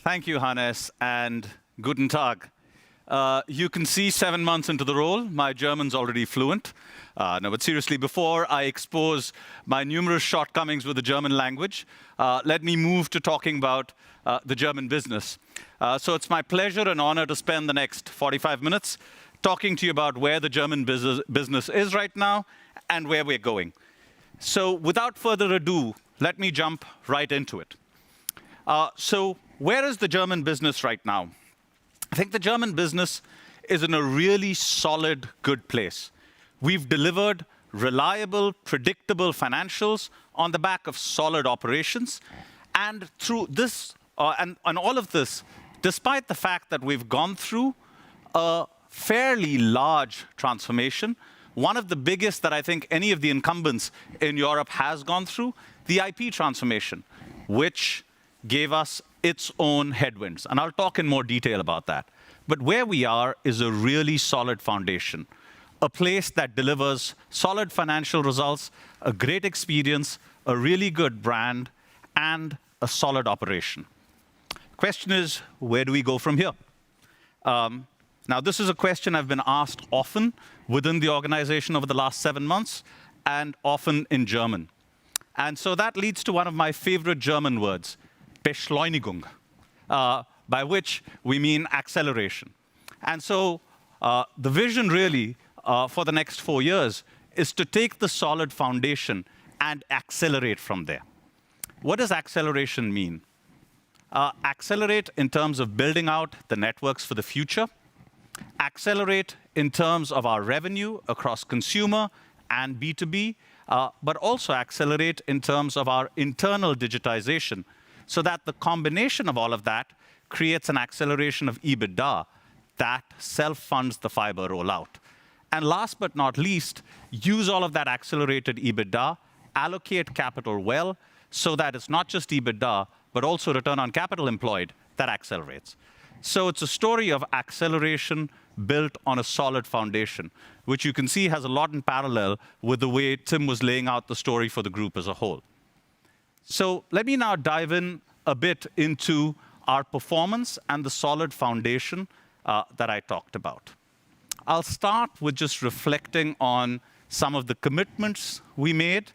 Thank you, Hannes, and guten Tag. You can see 7 months into the role, my German's already fluent. No, but seriously, before I expose my numerous shortcomings with the German language, let me move to talking about the German business. So it's my pleasure and honor to spend the next 45 minutes talking to you about where the German business is right now and where we're going. So without further ado, let me jump right into it. So where is the German business right now? I think the German business is in a really solid, good place. We've delivered reliable, predictable financials on the back of solid operations. And through this, and all of this, despite the fact that we've gone through a fairly large transformation, one of the biggest that I think any of the incumbents in Europe has gone through, the IP transformation, which gave us its own headwinds. And I'll talk in more detail about that. But where we are is a really solid foundation, a place that delivers solid financial results, a great experience, a really good brand, and a solid operation. Question is, where do we go from here? Now, this is a question I've been asked often within the organization over the last 7 months, and often in German. And so that leads to one of my favorite German words, Beschleunigung, by which we mean acceleration. And so the vision really for the next 4 years is to take the solid foundation and accelerate from there. What does acceleration mean? Accelerate in terms of building out the networks for the future, accelerate in terms of our revenue across consumer and B2B, but also accelerate in terms of our internal digitization, so that the combination of all of that creates an acceleration of EBITDA that self-funds the fiber rollout. And last but not least, use all of that accelerated EBITDA, allocate capital well, so that it's not just EBITDA, but also return on capital employed that accelerates. So it's a story of acceleration built on a solid foundation, which you can see has a lot in parallel with the way Tim was laying out the story for the group as a whole. So let me now dive in a bit into our performance and the solid foundation that I talked about. I'll start with just reflecting on some of the commitments we made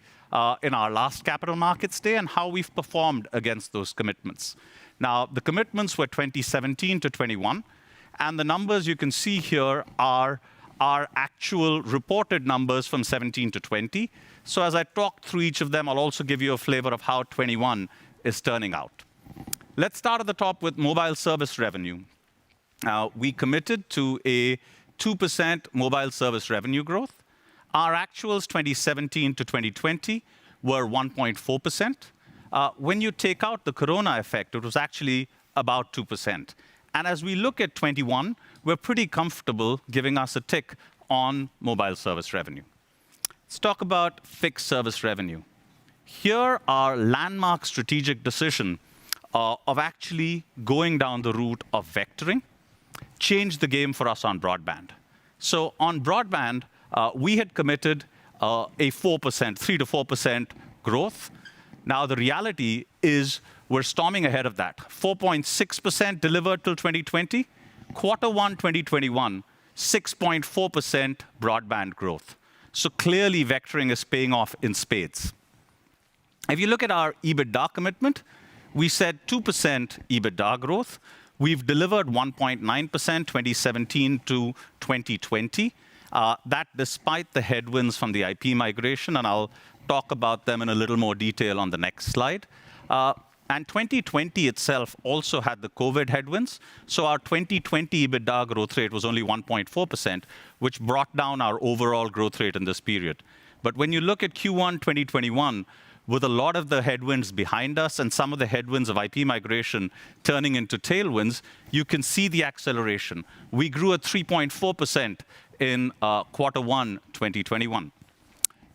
in our last Capital Markets Day and how we've performed against those commitments. Now, the commitments were 2017 to 21, and the numbers you can see here are our actual reported numbers from 17 to 20. So as I talk through each of them, I'll also give you a flavor of how 21 is turning out. Let's start at the top with mobile service revenue. We committed to a 2% mobile service revenue growth. Our actuals 2017 to 2020 were 1.4%. When you take out the corona effect, it was actually about 2%. And as we look at 21, we're pretty comfortable giving us a tick on mobile service revenue. Let's talk about fixed service revenue. Here, our landmark strategic decision of actually going down the route of vectoring changed the game for us on broadband. So on broadband, we had committed a 4%, 3 to 4% growth. Now the reality is we're storming ahead of that. 4.6% delivered till 2020. Quarter 1, 2021, 6.4% broadband growth. So clearly vectoring is paying off in spades. If you look at our EBITDA commitment, we said 2% EBITDA growth. We've delivered 1.9% 2017 to 2020. That despite the headwinds from the IP migration, and I'll talk about them in a little more detail on the next slide. And 2020 itself also had the COVID headwinds. So our 2020 EBITDA growth rate was only 1.4%, which brought down our overall growth rate in this period. But when you look at Q1 2021, with a lot of the headwinds behind us and some of the headwinds of IP migration turning into tailwinds, you can see the acceleration. We grew at 3.4% in quarter 1, 2021.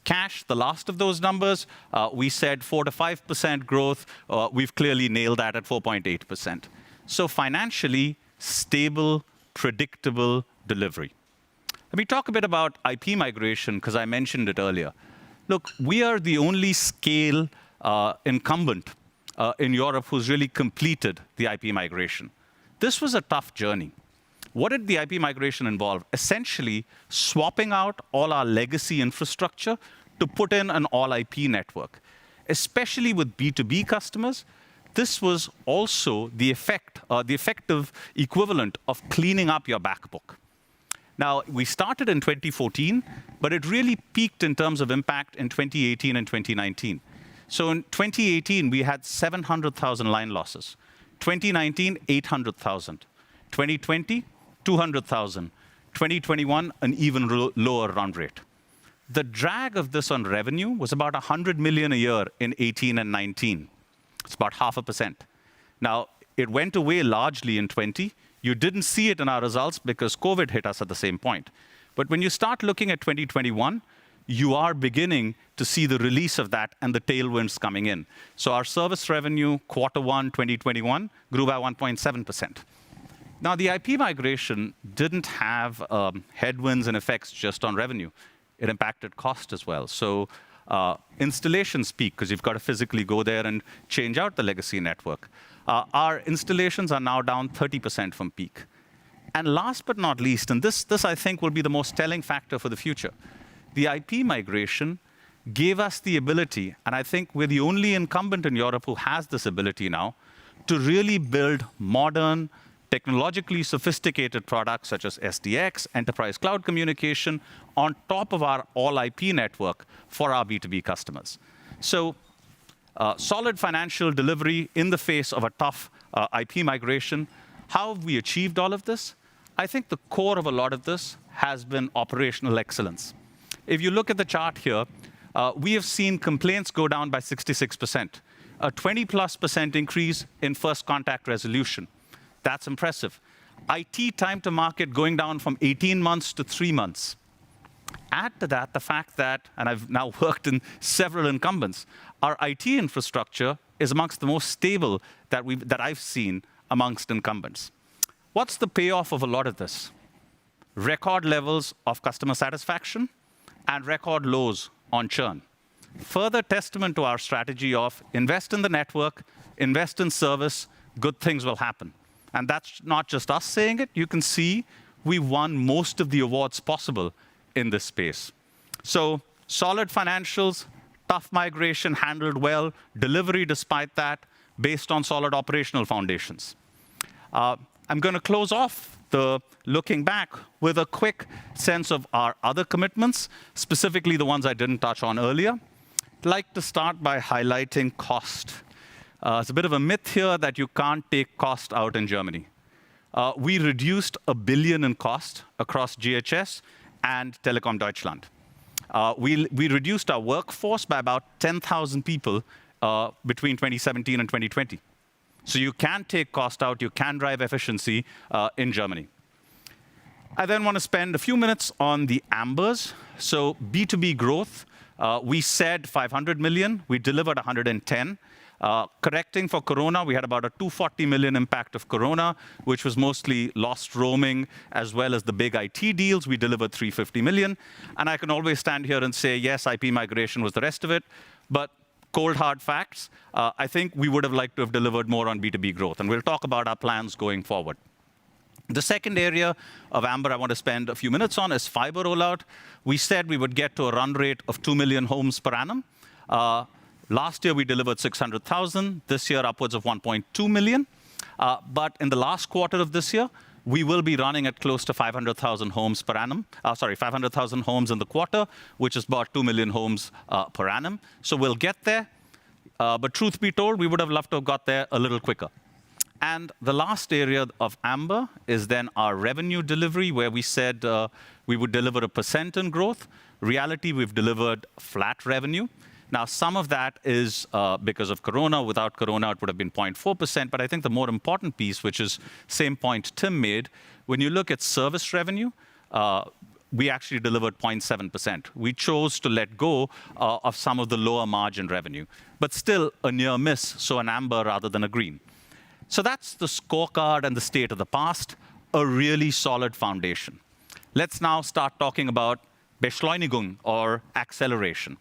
Cash, the last of those numbers, we said 4 to 5% growth. We've clearly nailed that at 4.8%. So financially, stable, predictable delivery. Let me talk a bit about IP migration, because I mentioned it earlier. Look, we are the only scale incumbent in Europe who's really completed the IP migration. This was a tough journey. What did the IP migration involve? Essentially, swapping out all our legacy infrastructure to put in an all IP network. Especially with B2B customers, this was also the effective equivalent of cleaning up your backbook. Now, we started in 2014, but it really peaked in terms of impact in 2018 and 2019. So in 2018, we had 700,000 line losses. 2019, 800,000. 2020, 200,000. 2021, an even lower run rate. The drag of this on revenue was about 100 million a year in 18 and 19. It's about 0.5%. Now, it went away largely in 20. You didn't see it in our results because COVID hit us at the same point. But when you start looking at 2021, you are beginning to see the release of that and the tailwinds coming in. So our service revenue, Q1 2021, grew by 1.7%. Now, the IP migration didn't have headwinds and effects just on revenue. It impacted cost as well. So installations peak because you've got to physically go there and change out the legacy network. Our installations are now down 30% from peak. And last but not least, and this I think will be the most telling factor for the future, the IP migration gave us the ability, and I think we're the only incumbent in Europe who has this ability now, to really build modern, technologically sophisticated products such as SDX, enterprise cloud communication, on top of our all IP network for our B2B customers. So solid financial delivery in the face of a tough IP migration. How have we achieved all of this? I think the core of a lot of this has been operational excellence. If you look at the chart here, we have seen complaints go down by 66%, a 20+% increase in first contact resolution. That's impressive. IT time to market going down from 18 months to 3 months. Add to that the fact that, and I've now worked in several incumbents, our IT infrastructure is amongst the most stable that I've seen amongst incumbents. What's the payoff of a lot of this? Record levels of customer satisfaction and record lows on churn. Further testament to our strategy of invest in the network, invest in service, good things will happen. And that's not just us saying it. You can see we won most of the awards possible in this space. So solid financials, tough migration handled well, delivery despite that, based on solid operational foundations. I'm going to close off the looking back with a quick sense of our other commitments, specifically the ones I didn't touch on earlier. I'd like to start by highlighting cost. It's a bit of a myth here that you can't take cost out in Germany. We reduced 1 billion in cost across GHS and Telekom Deutschland. We reduced our workforce by about 10,000 people between 2017 and 2020. So you can take cost out, you can drive efficiency in Germany. I then want to spend a few minutes on the ambers. So B2B growth, we said 500 million, we delivered 110. Correcting for Corona, we had about a 240 million impact of Corona, which was mostly lost roaming, as well as the big IT deals. We delivered 350 million. And I can always stand here and say, yes, IP migration was the rest of it. But cold, hard facts, I think we would have liked to have delivered more on B2B growth. And we'll talk about our plans going forward. The second area of amber I want to spend a few minutes on is fiber rollout. We said we would get to a run rate of 2 million homes per annum. Last year, we delivered 600,000. This year, upwards of 1.2 million. But in the last quarter of this year, we will be running at close to 500,000 homes per annum. 500,000 homes in the quarter, which is about 2 million homes per annum. So we'll get there. But truth be told, we would have loved to have got there a little quicker. And the last area of amber is then our revenue delivery, where we said we would deliver 1% in growth. Reality, we've delivered flat revenue. Now, some of that is because of Corona. Without Corona, it would have been 0.4%. But I think the more important piece, which is same point Tim made, when you look at service revenue, we actually delivered 0.7%. We chose to let go of some of the lower margin revenue, but still a near miss, so an amber rather than a green. So that's the scorecard and the state of the past, a really solid foundation. Let's now start talking about Beschleunigung, or acceleration.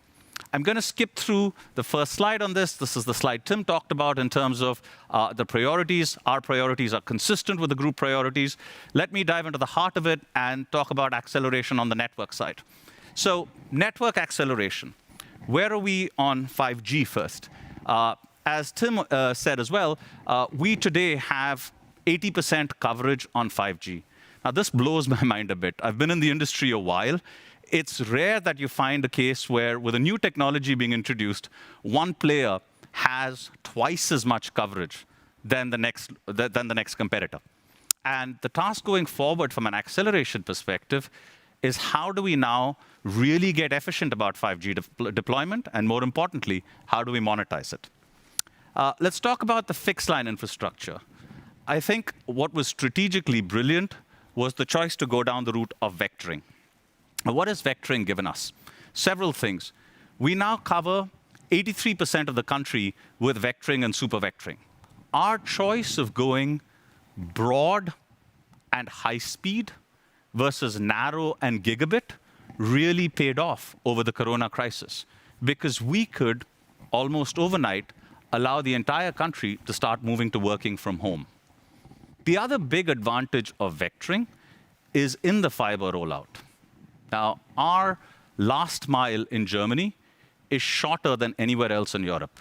I'm going to skip through the first slide on this. This is the slide Tim talked about in terms of the priorities. Our priorities are consistent with the group priorities. Let me dive into the heart of it and talk about acceleration on the network side. So network acceleration. Where are we on 5G first? As Tim said as well, we today have 80% coverage on 5G. Now, this blows my mind a bit. I've been in the industry a while. It's rare that you find a case where, with a new technology being introduced, one player has twice as much coverage than the next competitor. And the task going forward from an acceleration perspective is how do we now really get efficient about 5G deployment, and more importantly, how do we monetize it? Let's talk about the fixed line infrastructure. I think what was strategically brilliant was the choice to go down the route of vectoring. What has vectoring given us? Several things. We now cover 83% of the country with vectoring and super vectoring. Our choice of going broad and high speed versus narrow and gigabit really paid off over the corona crisis, because we could almost overnight allow the entire country to start moving to working from home. The other big advantage of vectoring is in the fiber rollout. Now, our last mile in Germany is shorter than anywhere else in Europe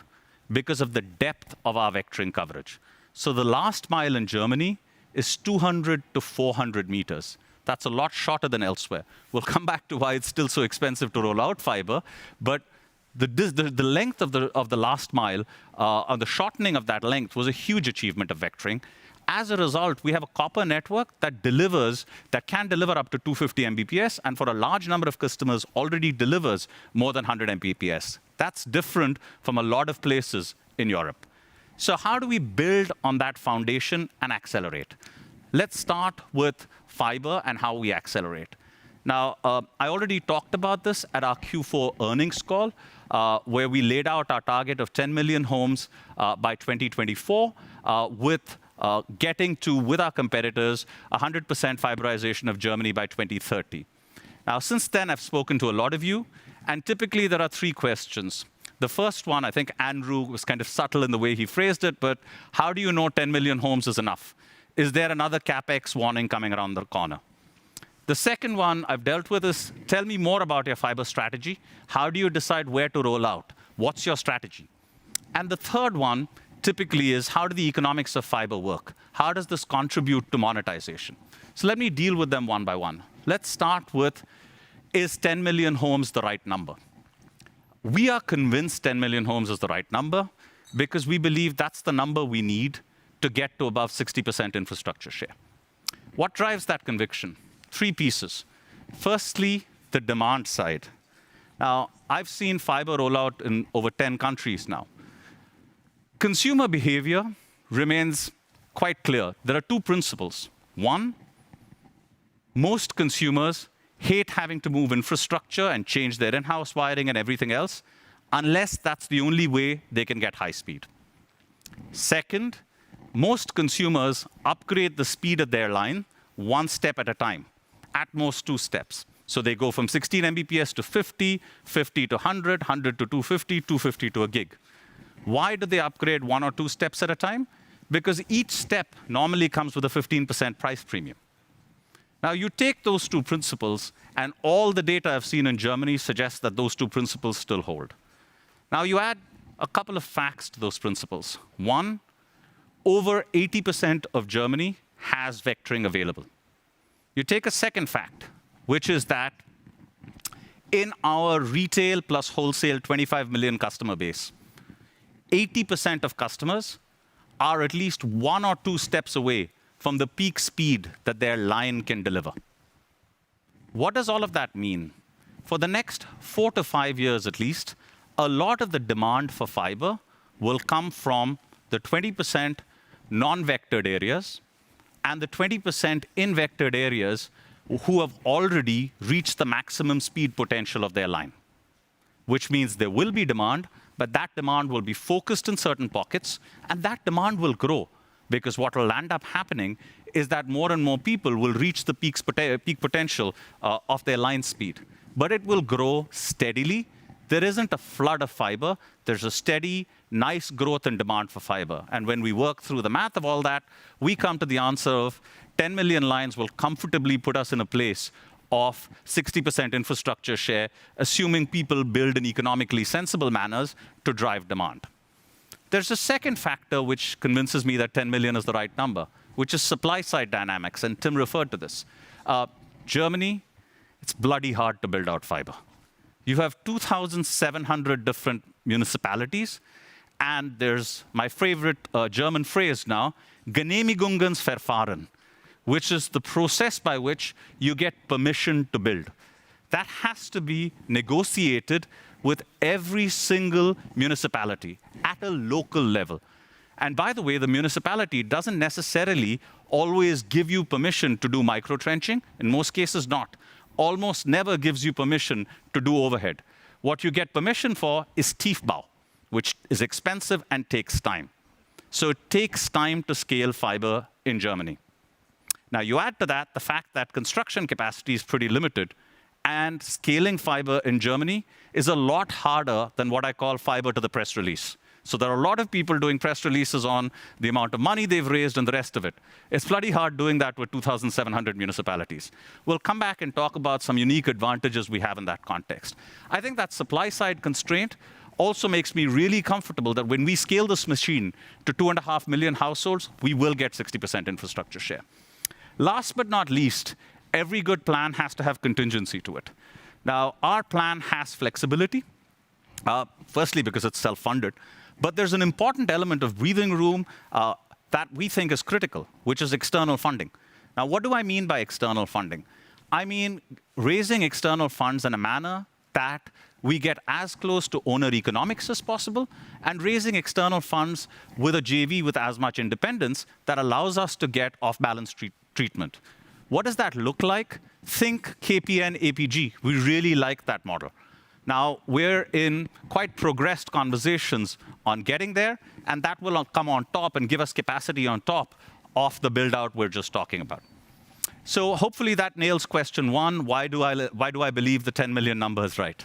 because of the depth of our vectoring coverage. So the last mile in Germany is 200 to 400 meters. That's a lot shorter than elsewhere. We'll come back to why it's still so expensive to roll out fiber, but the length of the last mile, and the shortening of that length was a huge achievement of vectoring. As a result, we have a copper network that can deliver up to 250 Mbps, and for a large number of customers already delivers more than 100 Mbps. That's different from a lot of places in Europe. So how do we build on that foundation and accelerate? Let's start with fiber and how we accelerate. Now, I already talked about this at our Q4 earnings call, where we laid out our target of 10 million homes by 2024, with getting to, with our competitors, 100% fiberization of Germany by 2030. Now, since then, I've spoken to a lot of you, and typically there are three questions. The first one, I think Andrew was kind of subtle in the way he phrased it, but how do you know 10 million homes is enough? Is there another Capex warning coming around the corner? The second one I've dealt with is, tell me more about your fiber strategy. How do you decide where to roll out? What's your strategy? And the third one typically is, how do the economics of fiber work? How does this contribute to monetization? So let me deal with them one by one. Let's start with, is 10 million homes the right number? We are convinced 10 million homes is the right number because we believe that's the number we need to get to above 60% infrastructure share. What drives that conviction? Three pieces. Firstly, the demand side. Now, I've seen fiber roll out in over 10 countries now. Consumer behavior remains quite clear. There are two principles. One, most consumers hate having to move infrastructure and change their in-house wiring and everything else, unless that's the only way they can get high speed. Second, most consumers upgrade the speed of their line one step at a time, at most 2 steps. So they go from 16 Mbps to 50, 50 to 100, 100 to 250, 250 to a gig. Why do they upgrade 1 or 2 steps at a time? Because each step normally comes with a 15% price premium. Now, you take those 2 principles, and all the data I've seen in Germany suggests that those 2 principles still hold. Now, you add a couple of facts to those principles. One, over 80% of Germany has vectoring available. You take a second fact, which is that in our retail plus wholesale 25 million customer base, 80% of customers are at least 1 or 2 steps away from the peak speed that their line can deliver. What does all of that mean? For the next 4 to 5 years at least, a lot of the demand for fiber will come from the 20% non-vectored areas and the 20% in-vectored areas who have already reached the maximum speed potential of their line, which means there will be demand, but that demand will be focused in certain pockets, and that demand will grow, because what will end up happening is that more and more people will reach the peak potential of their line speed. But it will grow steadily there isn't a flood of fiber. There's a steady, nice growth in demand for fiber. And when we work through the math of all that, we come to the answer of 10 million lines will comfortably put us in a place of 60% infrastructure share, assuming people build in economically sensible manners to drive demand. There's a second factor which convinces me that 10 million is the right number, which is supply-side dynamics, and Tim referred to this. Germany, it's bloody hard to build out fiber. You have 2,700 different municipalities, and there's my favorite German phrase now, Genehmigungsverfahren, which is the process by which you get permission to build. That has to be negotiated with every single municipality at a local level. And by the way, the municipality doesn't necessarily always give you permission to do micro-trenching. In most cases, not. Almost never gives you permission to do overhead. What you get permission for is Tiefbau, which is expensive and takes time. So it takes time to scale fiber in Germany. Now, you add to that the fact that construction capacity is pretty limited, and scaling fiber in Germany is a lot harder than what I call fiber to the press release. So there are a lot of people doing press releases on the amount of money they've raised and the rest of it. It's bloody hard doing that with 2,700 municipalities. We'll come back and talk about some unique advantages we have in that context. I think that supply-side constraint also makes me really comfortable that when we scale this machine to 2.5 million households, we will get 60% infrastructure share. Last but not least, every good plan has to have contingency to it. Now, our plan has flexibility, firstly because it's self-funded, but there's an important element of breathing room that we think is critical, which is external funding. Now, what do I mean by external funding? I mean raising external funds in a manner that we get as close to owner economics as possible, and raising external funds with a JV with as much independence that allows us to get off-balance treatment. What does that look like? Think KPN APG. We really like that model. Now, we're in quite progressed conversations on getting there, and that will come on top and give us capacity on top of the build-out we're just talking about. So hopefully that nails question one, why do I believe the 10 million number is right?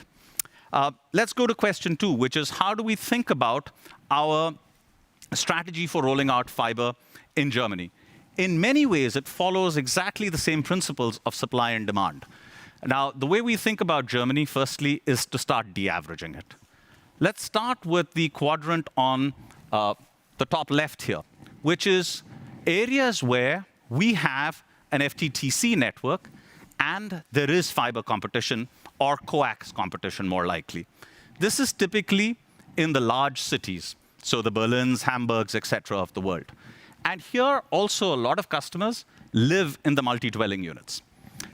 Let's go to question two, which is how do we think about our strategy for rolling out fiber in Germany? In many ways, it follows exactly the same principles of supply and demand. Now, the way we think about Germany, firstly, is to start de-averaging it. Let's start with the quadrant on the top left here, which is areas where we have an FTTC network and there is fiber competition or coax competition, more likely. This is typically in the large cities, so the Berlins, Hamburgs, etc. of the world. And here, also, a lot of customers live in the multi-dwelling units.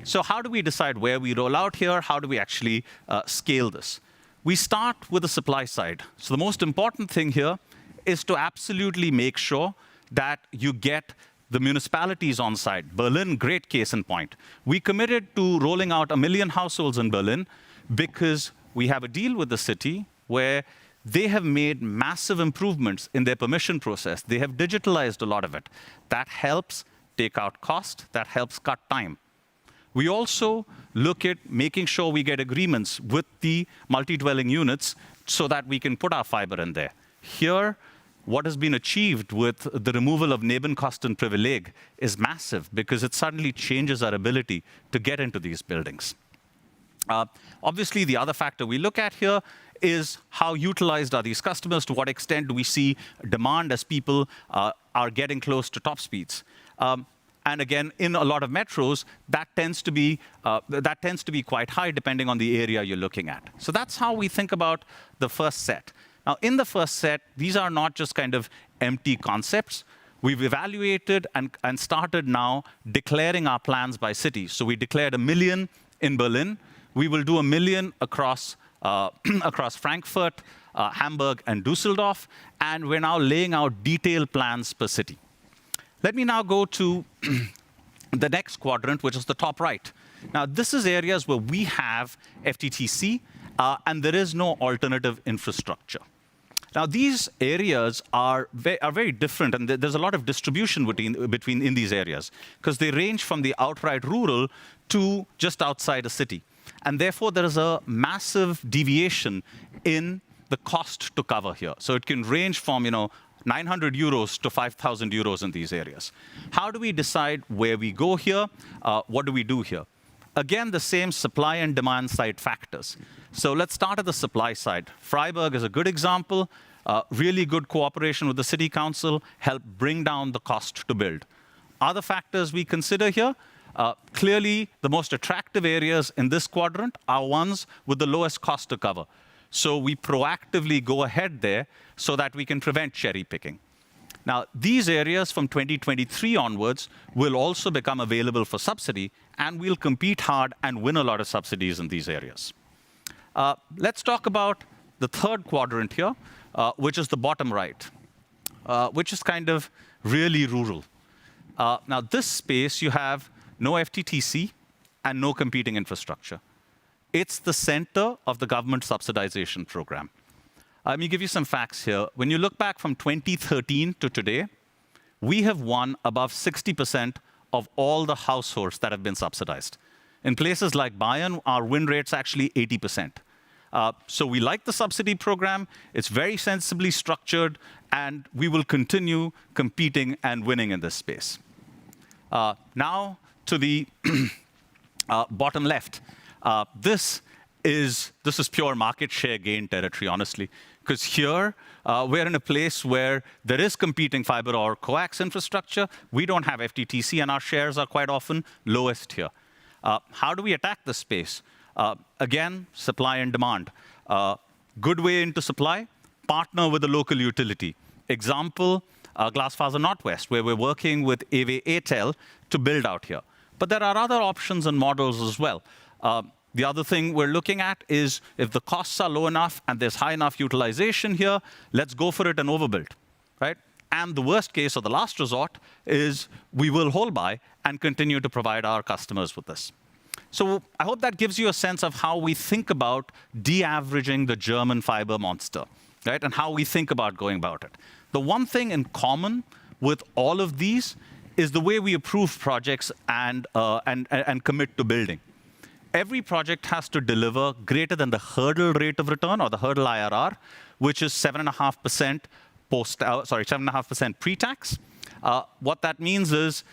So how do we decide where we roll out here? How do we actually scale this? We start with the supply side. So the most important thing here is to absolutely make sure that you get the municipalities on site. Berlin, great case in point. We committed to rolling out 1 million households in Berlin because we have a deal with the city where they have made massive improvements in their permission process. They have digitalized a lot of it. That helps take out cost. That helps cut time. We also look at making sure we get agreements with the multi-dwelling units so that we can put our fiber in there. Here, what has been achieved with the removal of Nebenkostenprivileg is massive because it suddenly changes our ability to get into these buildings. Obviously, the other factor we look at here is how utilized are these customers, to what extent do we see demand as people are getting close to top speeds. And again, in a lot of metros, that tends to be quite high depending on the area you're looking at. So that's how we think about the first set. Now, in the first set, these are not just kind of empty concepts. We've evaluated and started now declaring our plans by city. So we declared 1 million in Berlin. We will do 1 million across Frankfurt, Hamburg, and Düsseldorf. And we're now laying out detailed plans per city. Let me now go to the next quadrant, which is the top right. Now, this is areas where we have FTTC, and there is no alternative infrastructure. Now, these areas are very different, and there's a lot of distribution in these areas, because they range from the outright rural to just outside a city. And therefore, there is a massive deviation in the cost to cover here. So it can range from 900 euros to 5,000 euros in these areas. How do we decide where we go here? What do we do here? Again, the same supply and demand side factors. So let's start at the supply side. Freiburg is a good example. Really good cooperation with the city council helped bring down the cost to build. Other factors we consider here, clearly the most attractive areas in this quadrant are ones with the lowest cost to cover. So we proactively go ahead there so that we can prevent cherry picking. Now, these areas from 2023 onwards will also become available for subsidy, and we'll compete hard and win a lot of subsidies in these areas. Let's talk about the third quadrant here, which is the bottom right, which is kind of really rural. Now, this space, you have no FTTC and no competing infrastructure. It's the center of the government subsidization program. Let me give you some facts here. When you look back from 2013 to today, we have won above 60% of all the households that have been subsidized. In places like Bayern, our win rate's actually 80%. So we like the subsidy program. It's very sensibly structured, and we will continue competing and winning in this space. Now to the bottom left. This is pure market share gain territory, honestly, because here we're in a place where there is competing fiber or coax infrastructure. We don't have FTTC, and our shares are quite often lowest here. How do we attack this space? Again, supply and demand. Good way into supply, partner with a local utility. Example, Glasfaser Nordwest, where we're working with EW Etel to build out here. But there are other options and models as well. The other thing we're looking at is if the costs are low enough and there's high enough utilization here, let's go for it and overbuild, right? And the worst case or the last resort is we will hold by and continue to provide our customers with this. So I hope that gives you a sense of how we think about de-averaging the German fiber monster, right? And how we think about going about it. The one thing in common with all of these is the way we approve projects and commit to building. Every project has to deliver greater than the hurdle rate of return or the hurdle IRR, which is 7.5% 7.5% pre-tax. What that means is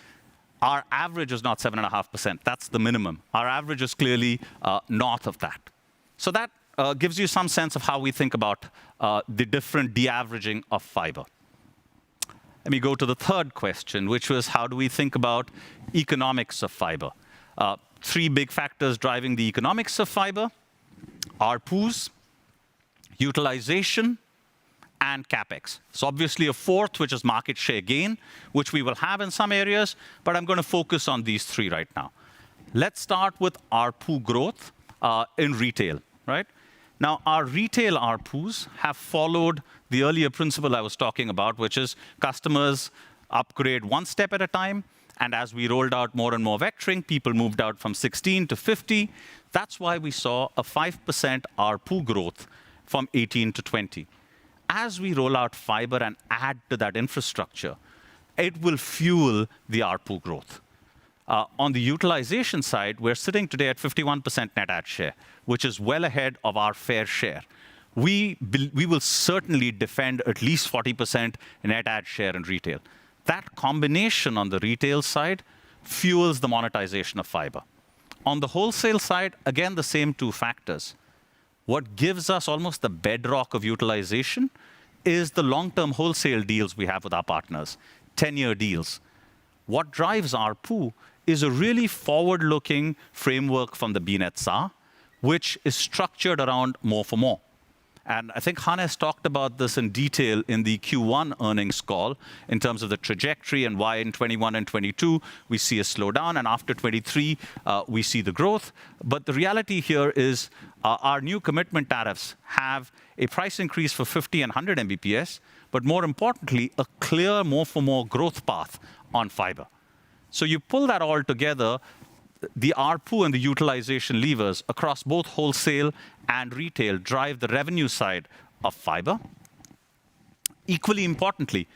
our average is not 7.5%. That's the minimum. Our average is clearly north of that. So that gives you some sense of how we think about the different de-averaging of fiber. Let me go to the third question, which was how do we think about economics of fiber? Three big factors driving the economics of fiber: ARPUs, utilization, and Capex. So obviously a fourth, which is market share gain, which we will have in some areas, but I'm going to focus on these three right now. Let's start with ARPU growth in retail, right? Now, our retail ARPUs have followed the earlier principle I was talking about, which is customers upgrade one step at a time. And as we rolled out more and more vectoring, people moved out from 16 to 50. That's why we saw a 5% ARPU growth from 18 to 20. As we roll out fiber and add to that infrastructure, it will fuel the ARPU growth. On the utilization side, we're sitting today at 51% net add share, which is well ahead of our fair share. We will certainly defend at least 40% net add share in retail. That combination on the retail side fuels the monetization of fiber. On the wholesale side, again, the same two factors. What gives us almost the bedrock of utilization is the long-term wholesale deals we have with our partners, 10-year deals. What drives ARPU is a really forward-looking framework from the BNetzA, which is structured around more for more. And I think Hannes talked about this in detail in the Q1 earnings call in terms of the trajectory and why in 21 and 22 we see a slowdown, and after 23 we see the growth. But the reality here is our new commitment tariffs have a price increase for 50 and 100 Mbps, but more importantly, a clear more for more growth path on fiber. So you pull that all together, the ARPU and the utilization levers across both wholesale and retail drive the revenue side of fiber. Equally importantly,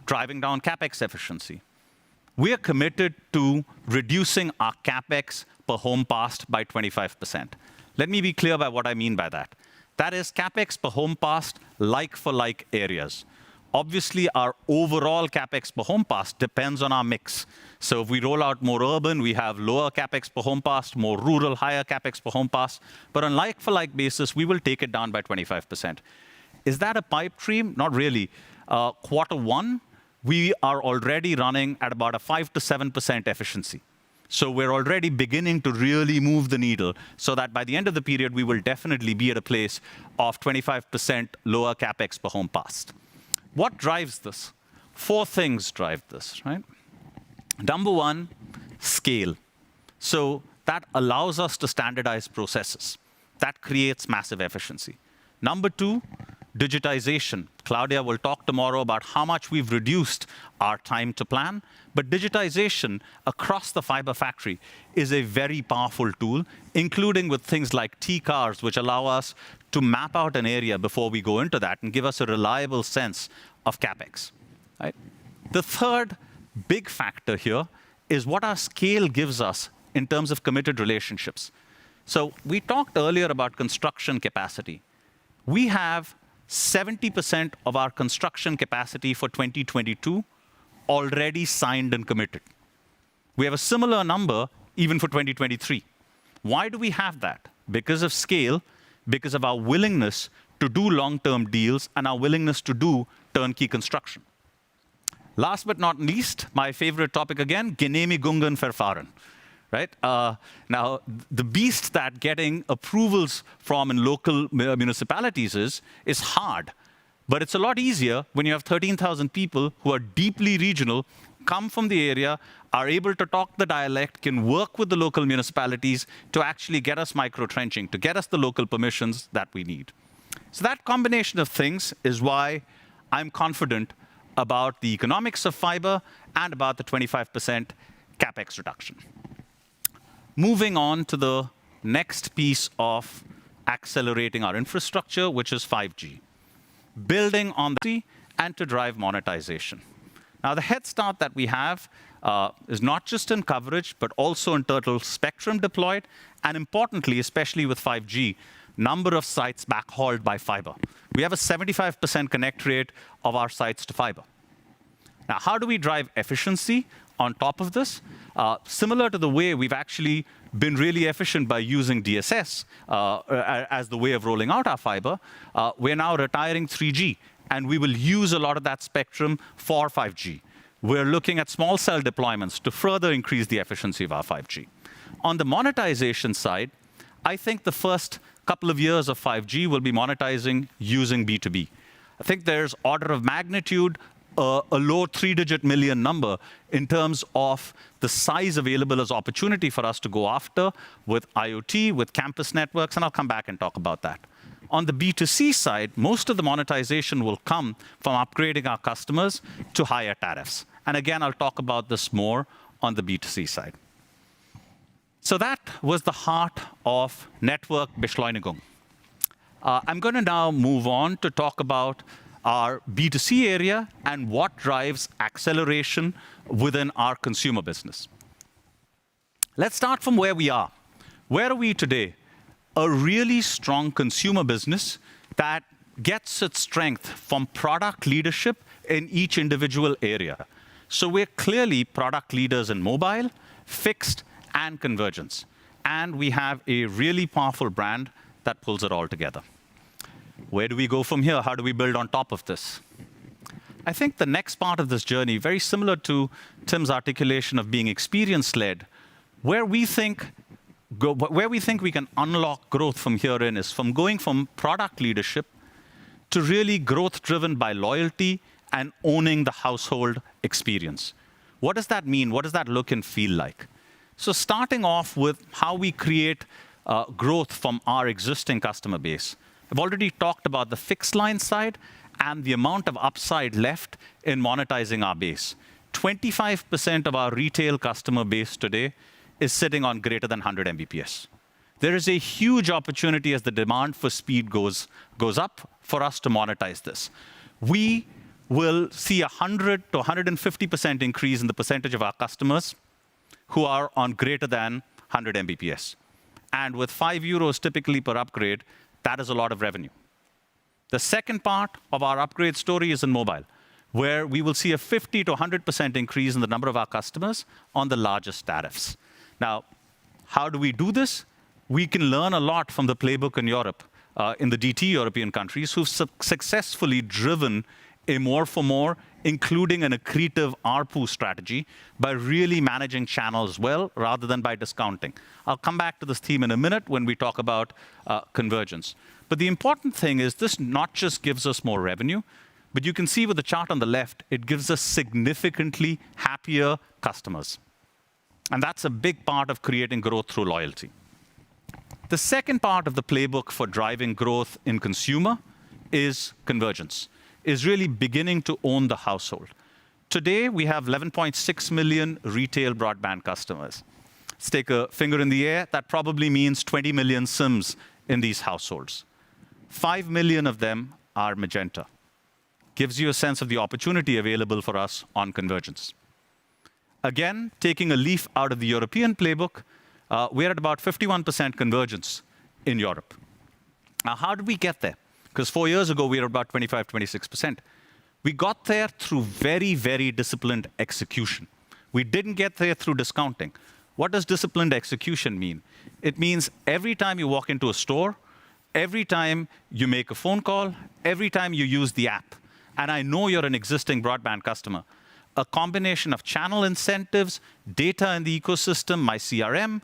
driving down Capex efficiency. We are committed to reducing our Capex per home passed by 25%. Let me be clear by what I mean by that. That is Capex per home passed, like-for-like areas. Obviously, our overall Capex per home passed depends on our mix. So if we roll out more urban, we have lower Capex per home passed, more rural, higher Capex per home passed. But on like-for-like basis, we will take it down by 25%. Is that a pipe dream? Not really. Quarter 1, we are already running at about a 5 to 7% efficiency. So we're already beginning to really move the needle so that by the end of the period, we will definitely be at a place of 25% lower Capex per home passed. What drives this? 4 things drive this, right? Number 1, scale. So that allows us to standardize processes. That creates massive efficiency. Number 2, digitization. Claudia will talk tomorrow about how much we've reduced our time to plan. But digitization across the fiber factory is a very powerful tool, including with things like T-cars, which allow us to map out an area before we go into that and give us a reliable sense of Capex. Right? The third big factor here is what our scale gives us in terms of committed relationships. So we talked earlier about construction capacity. We have 70% of our construction capacity for 2022 already signed and committed. We have a similar number even for 2023. Why do we have that? Because of scale, because of our willingness to do long-term deals and our willingness to do turnkey construction. Last but not least, my favorite topic again, Genehmigungen verfahren. Right? Now, the beast that getting approvals from in local municipalities is hard. But it's a lot easier when you have 13,000 people who are deeply regional, come from the area, are able to talk the dialect, can work with the local municipalities to actually get us micro-trenching, to get us the local permissions that we need. So that combination of things is why I'm confident about the economics of fiber and about the 25% Capex reduction. Moving on to the next piece of accelerating our infrastructure, which is 5G. Building on the and to drive monetization. Now, the head start that we have is not just in coverage, but also in total spectrum deployed, and importantly, especially with 5G, number of sites backhauled by fiber. We have a 75% connect rate of our sites to fiber. Now, how do we drive efficiency on top of this? Similar to the way we've actually been really efficient by using DSS as the way of rolling out our fiber, we're now retiring 3G, and we will use a lot of that spectrum for 5G. We're looking at small cell deployments to further increase the efficiency of our 5G. On the monetization side, I think the first couple of years of 5G will be monetizing using B2B. I think there's order of magnitude a low 3-digit million number in terms of the size available as opportunity for us to go after with IoT, with campus networks, and I'll come back and talk about that. On the B2C side, most of the monetization will come from upgrading our customers to higher tariffs. And again, I'll talk about this more on the B2C side. So that was the heart of Network Beschleunigung. I'm going to now move on to talk about our B2C area and what drives acceleration within our consumer business. Let's start from where we are. Where are we today? A really strong consumer business that gets its strength from product leadership in each individual area. So we're clearly product leaders in mobile, fixed, and convergence. And we have a really powerful brand that pulls it all together. Where do we go from here? How do we build on top of this? I think the next part of this journey, very similar to Tim's articulation of being experience-led, where we think we can unlock growth from here in is from going from product leadership to really growth driven by loyalty and owning the household experience. What does that mean? What does that look and feel like? So starting off with how we create growth from our existing customer base. I've already talked about the fixed line side and the amount of upside left in monetizing our base. 25% of our retail customer base today is sitting on greater than 100 Mbps. There is a huge opportunity as the demand for speed goes up for us to monetize this. We will see 100 to 150% increase in the percentage of our customers who are on greater than 100 Mbps. And with 5 euros typically per upgrade, that is a lot of revenue. The second part of our upgrade story is in mobile, where we will see a 50 to 100% increase in the number of our customers on the largest tariffs. Now, how do we do this? We can learn a lot from the playbook in Europe, in the DT European countries, who've successfully driven a more for more, including an accretive ARPU strategy, by really managing channels well rather than by discounting. I'll come back to this theme in a minute when we talk about convergence. But the important thing is this not just gives us more revenue, but you can see with the chart on the left, it gives us significantly happier customers. And that's a big part of creating growth through loyalty. The second part of the playbook for driving growth in consumer is convergence, is really beginning to own the household. Today, we have 11.6 million retail broadband customers. Let's take a finger in the air. That probably means 20 million SIMs in these households. 5 million of them are Magenta. Gives you a sense of the opportunity available for us on convergence. Again, taking a leaf out of the European playbook, we're at about 51% convergence in Europe. Now, how did we get there? Because 4 years ago, we were about 25, 26%. We got there through very, very disciplined execution. We didn't get there through discounting. What does disciplined execution mean? It means every time you walk into a store, every time you make a phone call, every time you use the app, and I know you're an existing broadband customer, a combination of channel incentives, data in the ecosystem, my CRM,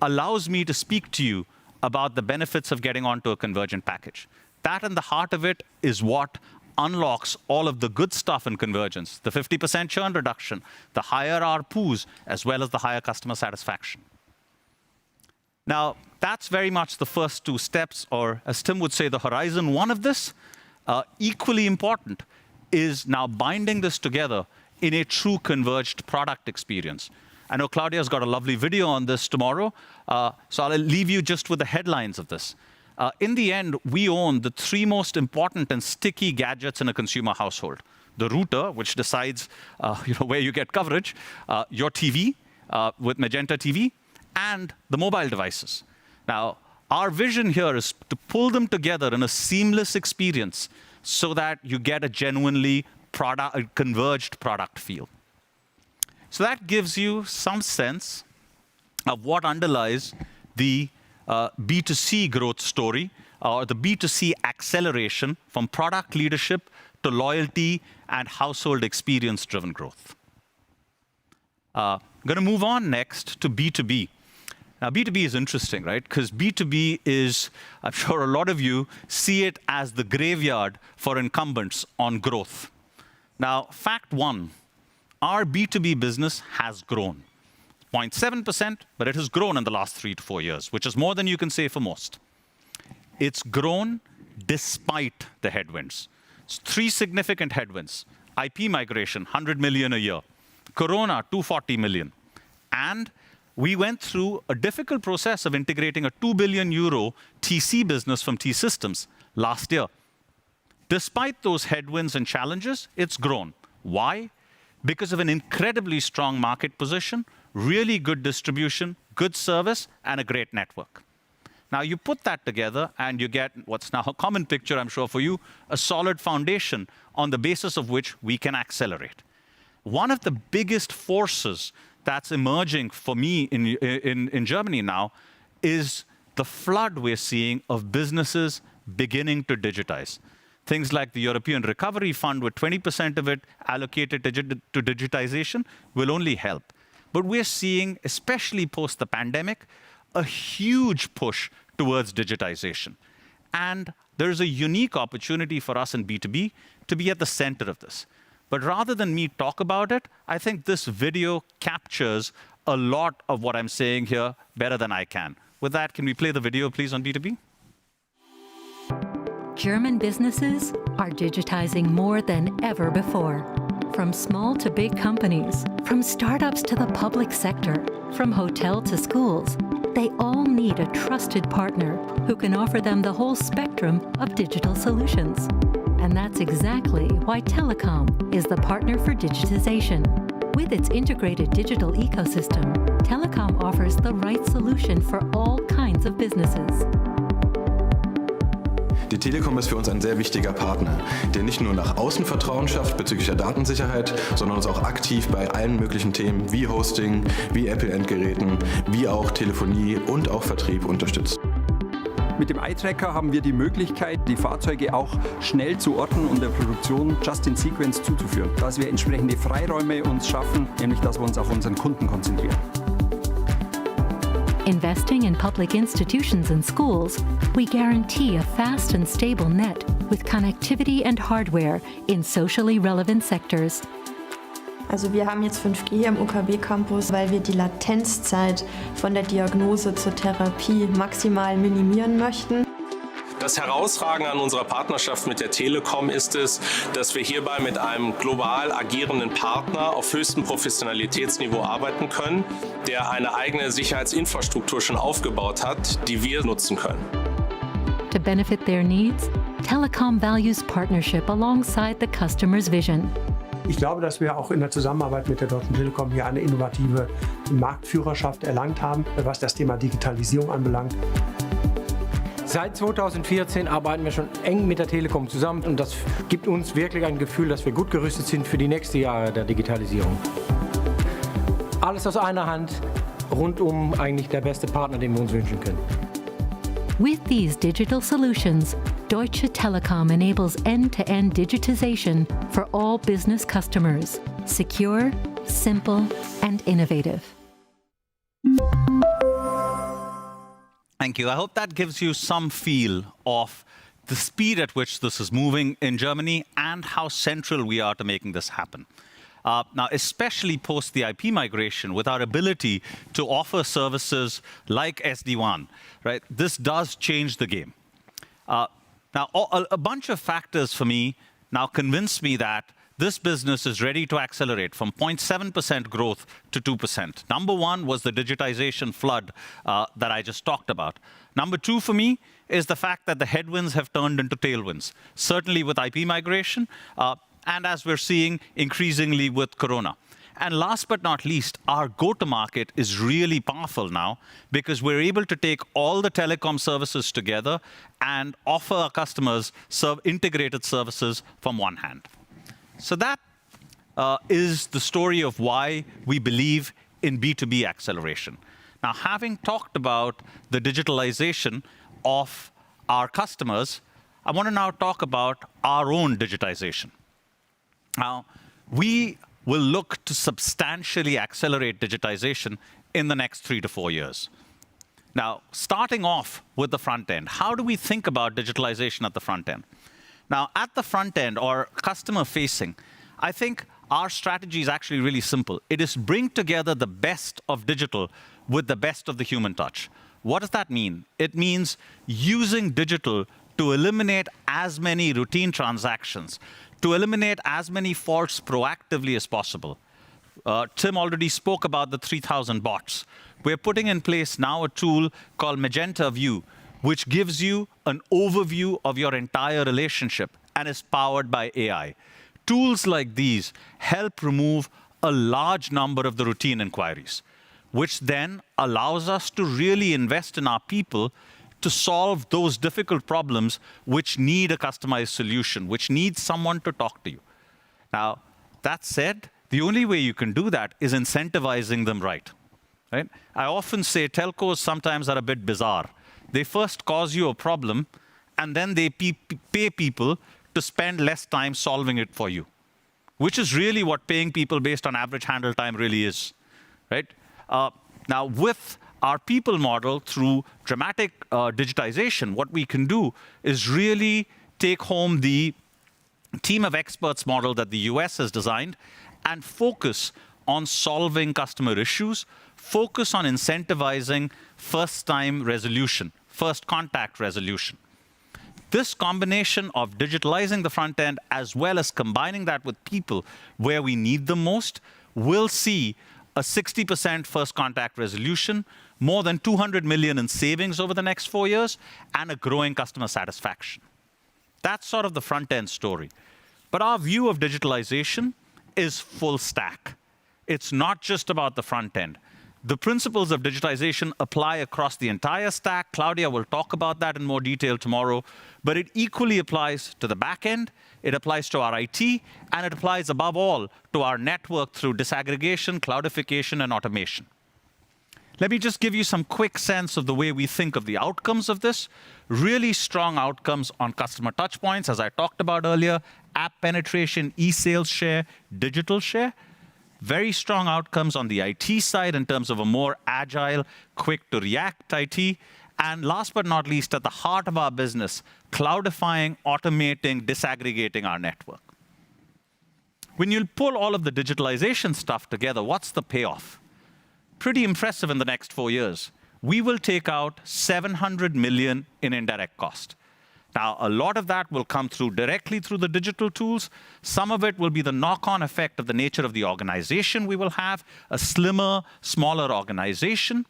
allows me to speak to you about the benefits of getting onto a convergent package. That in the heart of it is what unlocks all of the good stuff in convergence, the 50% churn reduction, the higher ARPUs, as well as the higher customer satisfaction. Now, that's very much the first two steps, or as Tim would say, the horizon one of this. Equally important is now binding this together in a true converged product experience. I know Claudia's got a lovely video on this tomorrow, so I'll leave you just with the headlines of this. In the end, we own the three most important and sticky gadgets in a consumer household. The router, which decides where you get coverage, your TV with Magenta TV, and the mobile devices. Now, our vision here is to pull them together in a seamless experience so that you get a genuinely converged product feel. So that gives you some sense of what underlies the B2C growth story, or the B2C acceleration from product leadership to loyalty and household experience-driven growth. I'm going to move on next to B2B. Now, B2B is interesting, right? Because B2B is, I'm sure a lot of you see it as the graveyard for incumbents on growth. Now, fact one, our B2B business has grown. 0.7%, but it has grown in the last 3 to 4 years, which is more than you can say for most. It's grown despite the headwinds. It's 3 significant headwinds. IP migration, 100 million a year. Corona, 240 million. And we went through a difficult process of integrating a 2 billion euro TC business from T-Systems last year. Despite those headwinds and challenges, it's grown. Why? Because of an incredibly strong market position, really good distribution, good service, and a great network. Now, you put that together, and you get what's now a common picture, I'm sure, for you, a solid foundation on the basis of which we can accelerate. One of the biggest forces that's emerging for me in Germany now is the flood we're seeing of businesses beginning to digitize. Things like the European Recovery Fund, with 20% of it allocated to digitization, will only help. But we're seeing, especially post the pandemic, a huge push towards digitization. And there's a unique opportunity for us in B2B to be at the center of this. But rather than me talk about it, I think this video captures a lot of what I'm saying here better than I can. With that, can we play the video, please, on B2B? German businesses are digitizing more than ever before. From small to big companies, from startups to the public sector, from hotel to schools, they all need a trusted partner who can offer them the whole spectrum of digital solutions. And that's exactly why Telekom is the partner for digitization. With its integrated digital ecosystem, Telekom offers the right solution for all kinds of businesses. Die Telekom ist für uns ein sehr wichtiger Partner, der nicht nur nach außen Vertrauen schafft bezüglich der Datensicherheit, sondern uns auch aktiv bei allen möglichen Themen wie Hosting, wie Apple-Endgeräten, wie auch Telefonie und auch Vertrieb unterstützt. Mit dem Eye-Tracker haben wir die Möglichkeit, die Fahrzeuge auch schnell zu orten und der Produktion just in sequence zuzuführen, dass wir entsprechende Freiräume uns schaffen, nämlich dass wir uns auf unseren Kunden konzentrieren. Investing in public institutions and schools, we guarantee a fast and stable net with connectivity and hardware in socially relevant sectors. Also wir haben jetzt 5G im UKW-Campus, weil wir die Latenzzeit von der Diagnose zur Therapie maximal minimieren möchten. Das Herausragende an unserer Partnerschaft mit der Telekom ist es, dass wir hierbei mit einem global agierenden Partner auf höchstem Professionalitätsniveau arbeiten können, der eine eigene Sicherheitsinfrastruktur schon aufgebaut hat, die wir nutzen können. To benefit their needs, Telekom values partnership alongside the customer's vision. Ich glaube, dass wir auch in der Zusammenarbeit mit der Deutschen Telekom hier eine innovative Marktführerschaft erlangt haben, was das Thema Digitalisierung anbelangt. Seit 2014 arbeiten wir schon eng mit der Telekom zusammen und das gibt uns wirklich ein Gefühl, dass wir gut gerüstet sind für die nächsten Jahre der Digitalisierung. Alles aus einer Hand, rundum eigentlich der beste Partner, den wir uns wünschen können. With these digital solutions, Deutsche Telekom enables end-to-end digitization for all business customers. Secure, simple, and innovative. Thank you. I hope that gives you some feel of the speed at which this is moving in Germany and how central we are to making this happen. Now, especially post the IP migration, with our ability to offer services like SD-WAN, right? This does change the game. Now, a bunch of factors for me now convince me that this business is ready to accelerate from 0.7% growth to 2%. Number one was the digitization flood that I just talked about. Number two for me is the fact that the headwinds have turned into tailwinds, certainly with IP migration, and as we're seeing increasingly with Corona. And last but not least, our go-to-market is really powerful now because we're able to take all the telecom services together and offer our customers integrated services from one hand. So that is the story of why we believe in B2B acceleration. Now, having talked about the digitalization of our customers, I want to now talk about our own digitization. Now, we will look to substantially accelerate digitization in the next 3 to 4 years. Now, starting off with the front end, how do we think about digitalization at the front end? Now, at the front end, or customer facing, I think our strategy is actually really simple. It is bring together the best of digital with the best of the human touch. What does that mean? It means using digital to eliminate as many routine transactions, to eliminate as many faults proactively as possible. Tim already spoke about the 3,000 bots. We're putting in place now a tool called Magenta View, which gives you an overview of your entire relationship and is powered by AI. Tools like these help remove a large number of the routine inquiries, which then allows us to really invest in our people to solve those difficult problems which need a customized solution, which need someone to talk to you. Now, that said, the only way you can do that is incentivizing them right? I often say telcos sometimes are a bit bizarre. They first cause you a problem, and then they pay people to spend less time solving it for you, which is really what paying people based on average handle time really is, right? Now, with our people model, through dramatic digitization, what we can do is really take home the team of experts model that the US has designed and focus on solving customer issues, focus on incentivizing first-time resolution, first contact resolution. This combination of digitalizing the front end as well as combining that with people where we need them most will see a 60% first contact resolution, more than 200 million in savings over the next 4 years, and a growing customer satisfaction. That's sort of the front end story. But our view of digitalization is full stack. it's not just about the front end. The principles of digitization apply across the entire stack. Claudia will talk about that in more detail tomorrow, but it equally applies to the back end, it applies to our IT, and it applies above all to our network through disaggregation, cloudification, and automation. Let me just give you some quick sense of the way we think of the outcomes of this. Really strong outcomes on customer touchpoints, as I talked about earlier, app penetration, e-sales share, digital share. Very strong outcomes on the IT side in terms of a more agile, quick to react IT. And last but not least, at the heart of our business, cloudifying, automating, disaggregating our network. When you pull all of the digitalization stuff together, what's the payoff? Pretty impressive in the next 4 years. We will take out 700 million in indirect cost. Now, a lot of that will come through directly through the digital tools. Some of it will be the knock-on effect of the nature of the organization we will have, a slimmer, smaller organization,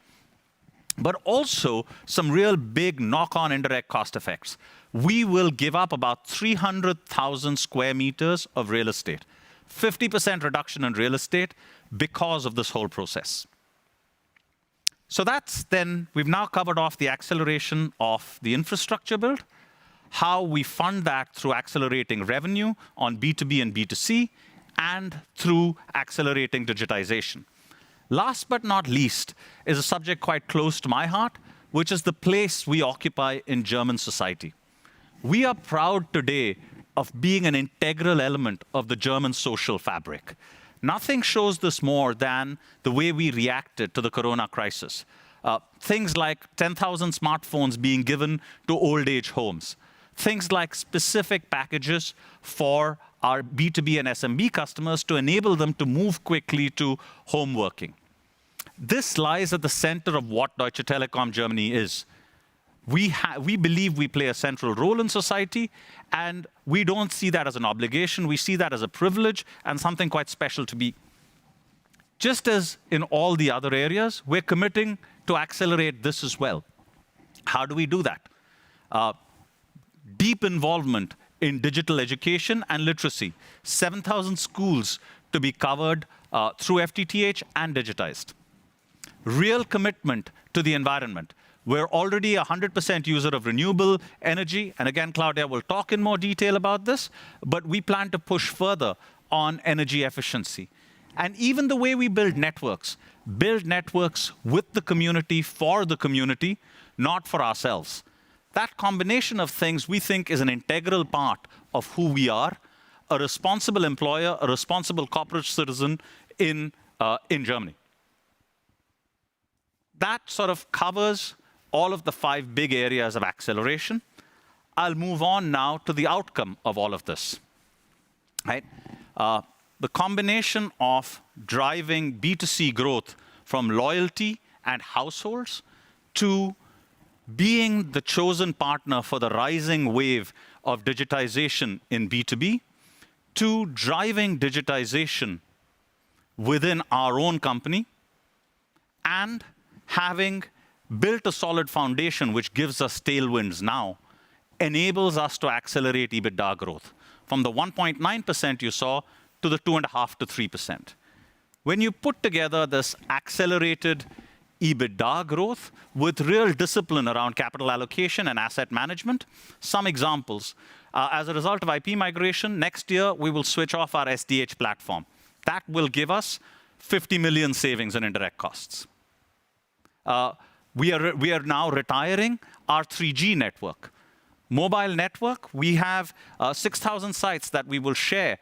but also some real big knock-on indirect cost effects. We will give up about 300,000 square meters of real estate, 50% reduction in real estate because of this whole process. So that's then, we've now covered off the acceleration of the infrastructure build, how we fund that through accelerating revenue on B2B and B2C, and through accelerating digitization. Last but not least is a subject quite close to my heart, which is the place we occupy in German society. We are proud today of being an integral element of the German social fabric. Nothing shows this more than the way we reacted to the corona crisis. Things like 10,000 smartphones being given to old age homes. Things like specific packages for our B2B and SMB customers to enable them to move quickly to home working. This lies at the center of what Deutsche Telekom Germany is. We believe we play a central role in society, and we don't see that as an obligation. We see that as a privilege and something quite special to be. Just as in all the other areas, we're committing to accelerate this as well. How do we do that? Deep involvement in digital education and literacy. 7,000 schools to be covered through FTTH and digitized. Real commitment to the environment. We're already a 100% user of renewable energy, and again, Claudia will talk in more detail about this, but we plan to push further on energy efficiency. And even the way we build networks with the community, for the community, not for ourselves. That combination of things we think is an integral part of who we are, a responsible employer, a responsible corporate citizen in Germany. That sort of covers all of the 5 big areas of acceleration. I'll move on now to the outcome of all of this. Right? The combination of driving B2C growth from loyalty and households to being the chosen partner for the rising wave of digitization in B2B, to driving digitization within our own company, and having built a solid foundation which gives us tailwinds now, enables us to accelerate EBITDA growth from the 1.9% you saw to the 2.5% to 3%. When you put together this accelerated EBITDA growth with real discipline around capital allocation and asset management, some examples. As a result of IP migration, next year we will switch off our SDH platform. That will give us 50 million savings in indirect costs. We are now retiring our 3G network. Mobile network, we have 6,000 sites that we will share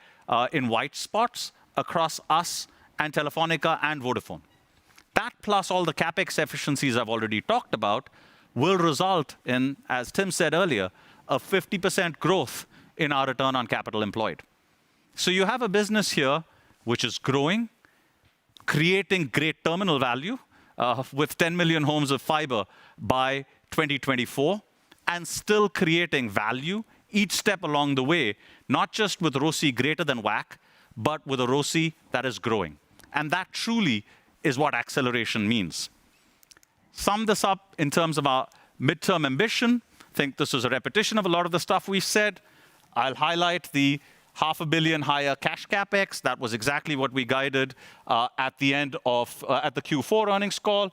in white spots across us and Telefonica and Vodafone. That plus all the Capex efficiencies I've already talked about will result in, as Tim said earlier, a 50% growth in our return on capital employed. So you have a business here which is growing, creating great terminal value with 10 million homes of fiber by 2024, and still creating value each step along the way, not just with ROCE greater than WACC, but with a ROCE that is growing. And that truly is what acceleration means. Sum this up in terms of our midterm ambition. I think this is a repetition of a lot of the stuff we said. I'll highlight the 500 million higher cash Capex. That was exactly what we guided at the Q4 earnings call.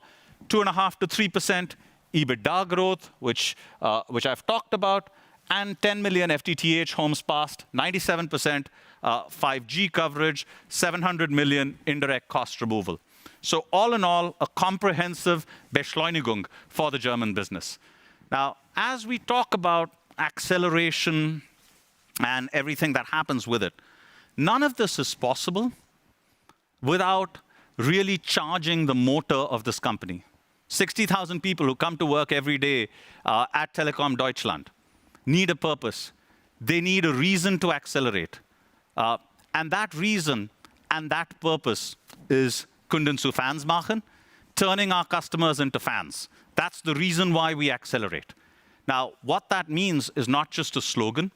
2.5% to 3% EBITDA growth, which I've talked about, and 10 million FTTH homes passed, 97% 5G coverage, 700 million indirect cost removal. So all in all, a comprehensive Beschleunigung for the German business. Now, as we talk about acceleration and everything that happens with it, none of this is possible without really charging the motor of this company. 60,000 people who come to work every day at Telekom Deutschland need a purpose. They need a reason to accelerate. And that reason and that purpose is Kunden zu Fans machen, turning our customers into fans. That's the reason why we accelerate. Now, what that means is not just a slogan.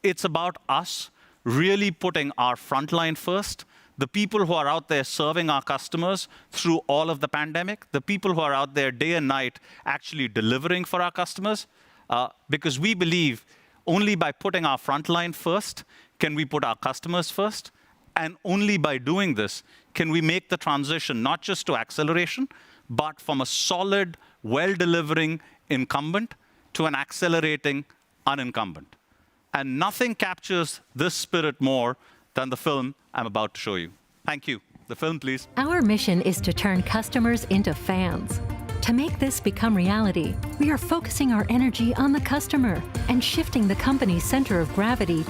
It's about us really putting our frontline first, the people who are out there serving our customers through all of the pandemic, the people who are out there day and night actually delivering for our customers, because we believe only by putting our frontline first can we put our customers first, and only by doing this can we make the transition not just to acceleration, but from a solid, well-delivering incumbent to an accelerating unincumbent. And nothing captures this spirit more than the film I'm about to show you. Thank you. The film, please. Our mission is to turn customers into fans. To make this become reality, we are focusing our energy on the customer and shifting the company's center of gravity